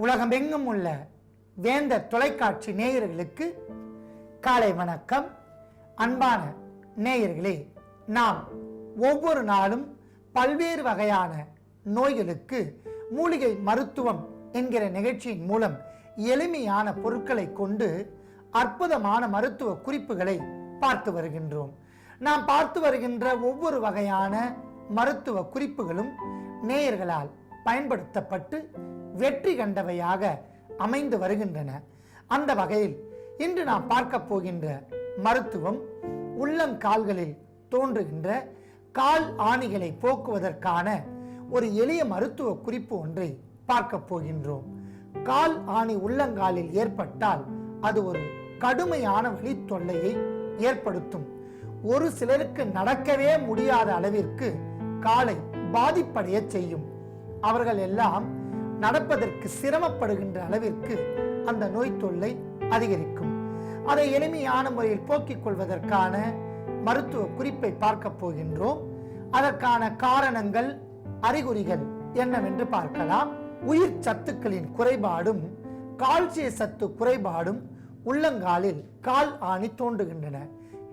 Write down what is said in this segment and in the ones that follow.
உலகமெங்கும் உள்ள வேந்தர் தொலைக்காட்சி நேயர்களுக்கு காலை வணக்கம். அன்பான நேயர்களே, நாம் ஒவ்வொரு நாளும் பல்வேறு வகையான நோய்களுக்கு மூலிகை மருத்துவம் என்கிற நிகழ்ச்சியின் மூலம் எளிமையான பொருட்களை கொண்டு அற்புதமான மருத்துவ குறிப்புகளை பார்த்து வருகின்றோம். நாம் பார்த்து வருகின்ற ஒவ்வொரு வகையான மருத்துவ குறிப்புகளும் நேயர்களால் பயன்படுத்தப்பட்டு வெற்றி கண்டவையாக அமைந்து வருகின்றன. அந்த வகையில் இன்று நாம் பார்க்க போகின்ற மருத்துவம் உள்ளங்கால்களில் தோன்றுகின்ற கால் ஆணிகளை போக்குவதற்கான ஒரு எளிய மருத்துவ குறிப்பு ஒன்றை பார்க்க போகின்றோம். கால் ஆணி உள்ளங்காலில் ஏற்பட்டால் அது ஒரு கடுமையான வலி தொல்லையை ஏற்படுத்தும். ஒரு சிலருக்கு நடக்கவே முடியாத அளவிற்கு காலை பாதிப்படைய செய்யும். அவர்கள் எல்லாம் நடப்பதற்கு சிரமப்படுகின்ற அளவிற்கு அந்த நோய் தொல்லை அதிகரிக்கும். அதை எளிமையான முறையில் போக்கிக் கொள்வதற்கான மருத்துவ குறிப்பை பார்க்க போகின்றோம். அதற்கான காரணங்கள், அறிகுறிகள் என்னவென்று பார்க்கலாம். உயிர் சத்துக்களின் குறைபாடும் கால்சிய சத்து குறைபாடும் உள்ளங்காலில் கால் ஆணி தோன்றுகின்றன.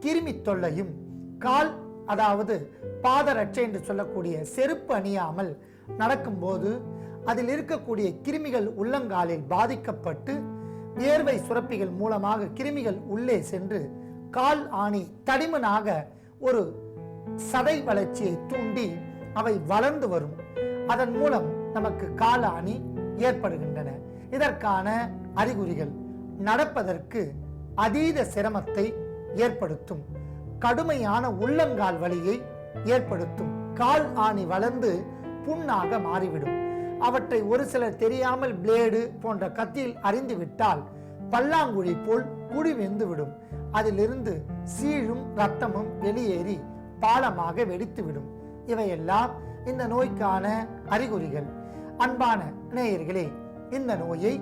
கிருமி தொல்லையும், கால் அதாவது பாதரட்சை என்று சொல்லக்கூடிய செருப்பு அணியாமல் நடக்கும்போது அதில் இருக்கக்கூடிய கிருமிகள் உள்ளங்காலில் பாதிக்கப்பட்டு வியர்வை சுரப்பிகள் மூலமாக கிருமிகள் உள்ளே சென்று கால் ஆணி தடிமனாக ஒரு சதை வளர்ச்சியை தூண்டி அவை வளர்ந்து வரும். அதன் மூலம் நமக்கு கால் ஆணி ஏற்படுகின்றன. இதற்கான அறிகுறிகள்: நடப்பதற்கு அதீத சிரமத்தை ஏற்படுத்தும், கடுமையான உள்ளங்கால் வலியை ஏற்படுத்தும், கால் ஆணி வளர்ந்து புண்ணாக மாறிவிடும். அவற்றை ஒரு சிலர் தெரியாமல் பிளேடு போன்ற கத்தியில் அறிந்து விட்டால் பல்லாங்குழி போல் குழி வெந்துவிடும். அதிலிருந்து சீழும் இரத்தமும் வெளியேறி பாலமாக வெடித்துவிடும். இவையெல்லாம் இந்த நோய்க்கான அறிகுறிகள். அன்பான நேயர்களே, இந்த நோயை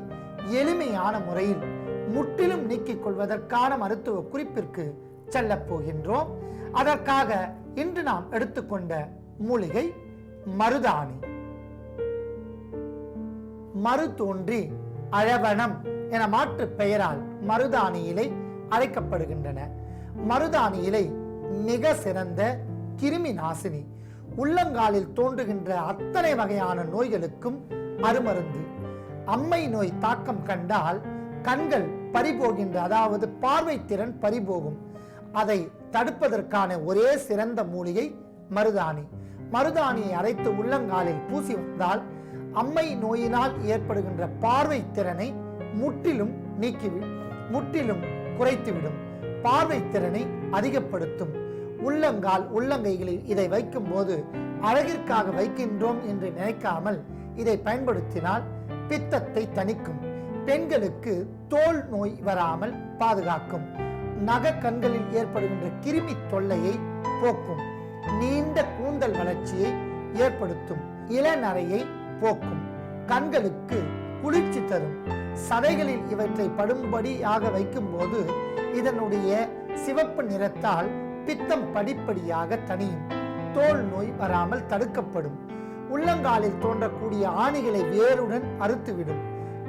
எளிமையான முறையில் முற்றிலும் நீக்கிக் கொள்வதற்கான மருத்துவ குறிப்பிற்கு செல்ல போகின்றோம். அதற்காக இன்று நாம் எடுத்துக்கொண்ட மூலிகை மருதாணி. மரு தோன்றி அழவனம் என மாற்று பெயரால் மருதாணி இலை அழைக்கப்படுகின்றன. மருதாணி இலை மிக சிறந்த கிருமி நாசினி. உள்ளங்காலில் தோன்றுகின்ற அத்தனை வகையான நோய்களுக்கும் அருமருந்து. அம்மை நோய் தாக்கம் கண்டால் கண்கள் பறிபோகின்ற, அதாவது பார்வை திறன் பறிபோகும். அதை தடுப்பதற்கான ஒரே சிறந்த மூலிகை மருதாணி. மருதாணியை அரைத்து உள்ளங்காலில் பூசி வந்தால் அம்மை நோயினால் ஏற்படுகின்ற பார்வை திறனை முற்றிலும் குறைத்துவிடும். பார்வை திறனை அதிகப்படுத்தும். உள்ளங்கால் உள்ளங்கைகளில் இதை வைக்கும் போது அழகிற்காக வைக்கின்றோம் என்று நினைக்காமல் இதை பயன்படுத்தினால் பித்தத்தை தணிக்கும். பெண்களுக்கு தோல் நோய் வராமல் பாதுகாக்கும். நக கண்களில் ஏற்படுகின்ற கிருமி தொல்லையை போக்கும். நீண்ட கூந்தல் வளர்ச்சியை ஏற்படுத்தும். இளநரையை போக்கும். கண்களுக்கு குளிர்ச்சி தரும். சதைகளில் இவற்றை படும்படியாக வைக்கும் போது இதனுடைய சிவப்பு நிறத்தால் பித்தம் படிப்படியாக தணியும். தோல் நோய் வராமல் தடுக்கப்படும். உள்ளங்காலில் தோன்றக்கூடிய ஆணிகளை வேருடன் அறுத்துவிடும்.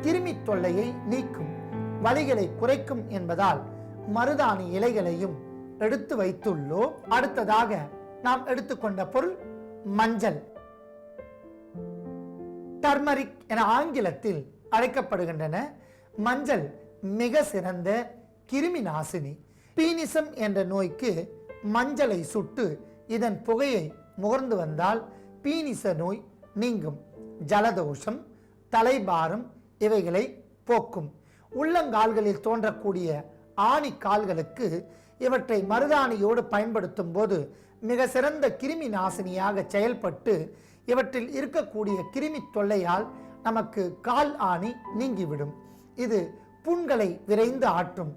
கிருமி தொல்லையை நீக்கும். வலிகளை குறைக்கும் என்பதால் மருதாணி இலைகளையும் எடுத்து வைத்துள்ளோம். அடுத்ததாக நாம் எடுத்துக்கொண்ட பொருள் மஞ்சள். டர்மரிக் என ஆங்கிலத்தில் அழைக்கப்படுகின்றன. மஞ்சள் மிக சிறந்த கிருமி நாசினி. பீனிசம் என்ற நோய்க்கு மஞ்சளை சுட்டு இதன் புகையை முகர்ந்து வந்தால் பீனிச நோய் நீங்கும். ஜலதோஷம், தலைபாரம் இவைகளை போக்கும். உள்ளங்கால்களில் தோன்றக்கூடிய ஆணி கால்களுக்கு இவற்றை மருதாணியோடு பயன்படுத்தும் போது மிக சிறந்த கிருமி நாசினியாக செயல்பட்டு இவற்றில் இருக்கக்கூடிய கிருமி தொல்லையால் நமக்கு கால் ஆணி நீங்கிவிடும். இது புண்களை விரைந்து ஆற்றும்.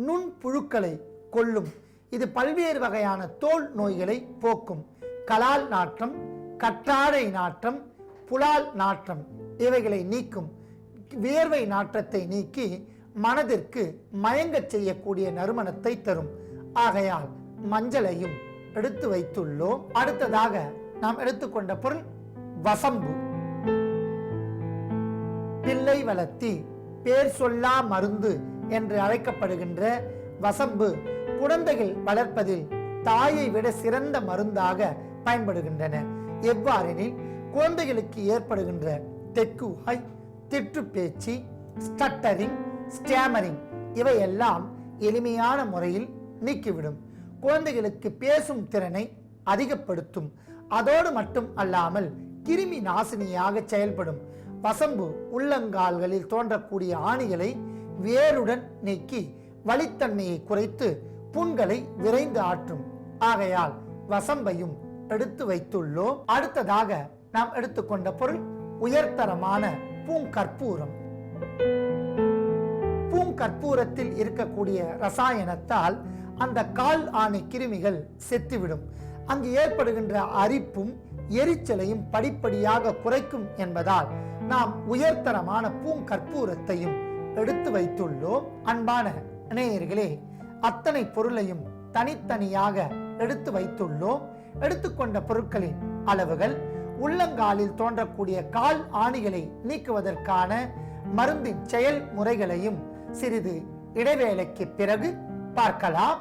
நுண் புழுக்களை கொல்லும். இது பல்வேறு வகையான தோல் நோய்களை போக்கும். கலால் நாற்றம், கற்றாழை நாற்றம், புலால் நாற்றம் இவைகளை நீக்கும். வியர்வை நாற்றத்தை நீக்கி மனதிற்கு மயங்கச் செய்யக்கூடிய நறுமணத்தை தரும். ஆகையால் மஞ்சளையும் எடுத்து வைத்துள்ளோம். அடுத்ததாக நாம் எடுத்துக்கொண்ட பொருள் வசம்பு. பிள்ளை வளர்த்தி பேர் சொல்லா மருந்து என்று அழைக்கப்படுகின்ற வசம்பு குழந்தைகள் வளர்ப்பதில் தாயை விட சிறந்த மருந்தாக பயன்படுகின்றன. எவ்வாறெனில் குழந்தைகளுக்கு ஏற்படுகின்ற தெக்குவாய், திற்று பேச்சு, ஸ்டட்டரிங், ஸ்டாமரிங் இவையெல்லாம் எளிமையான முறையில் நீக்கிவிடும். குழந்தைகளுக்கு பேசும் திறனை அதிகப்படுத்தும். அதோடு மட்டும் அல்லாமல் கிருமி நாசினியாக செயல்படும். வசம்பு உள்ளங்கால்களில் தோன்றக்கூடிய ஆணிகளை வேருடன் நீக்கி வலித்தன்மையை குறைத்து புண்களை விரைந்து ஆற்றும். ஆகையால் வசம்பையும் எடுத்து வைத்துள்ளோம். அடுத்ததாக நாம் எடுத்துக்கொண்ட பொருள் உயர்தரமான பூங்கற்பூரம். பூங்கற்பூரத்தில் இருக்கக்கூடிய ரசாயனத்தால் அந்த கால் ஆணை கிருமிகள் செத்துவிடும். அங்கு ஏற்படுகின்ற அரிப்பும் எரிச்சலையும் படிப்படியாக குறைக்கும் என்பதால் நாம் உயர்தரமான பூங்கற்பூரத்தையும் எடுத்து வைத்துள்ளோம். அன்பான நேயர்களே, அத்தனை பொருளையும் தனித்தனியாக எடுத்து வைத்துள்ளோம். எடுத்துக்கொண்ட பொருட்களின் அளவுகள், உள்ளங்காலில் தோன்றக்கூடிய கால் ஆணிகளை நீக்குவதற்கான மருந்தின் செயல்முறைகளையும் சிறிது இடைவேளைக்கு பிறகு பார்க்கலாம்.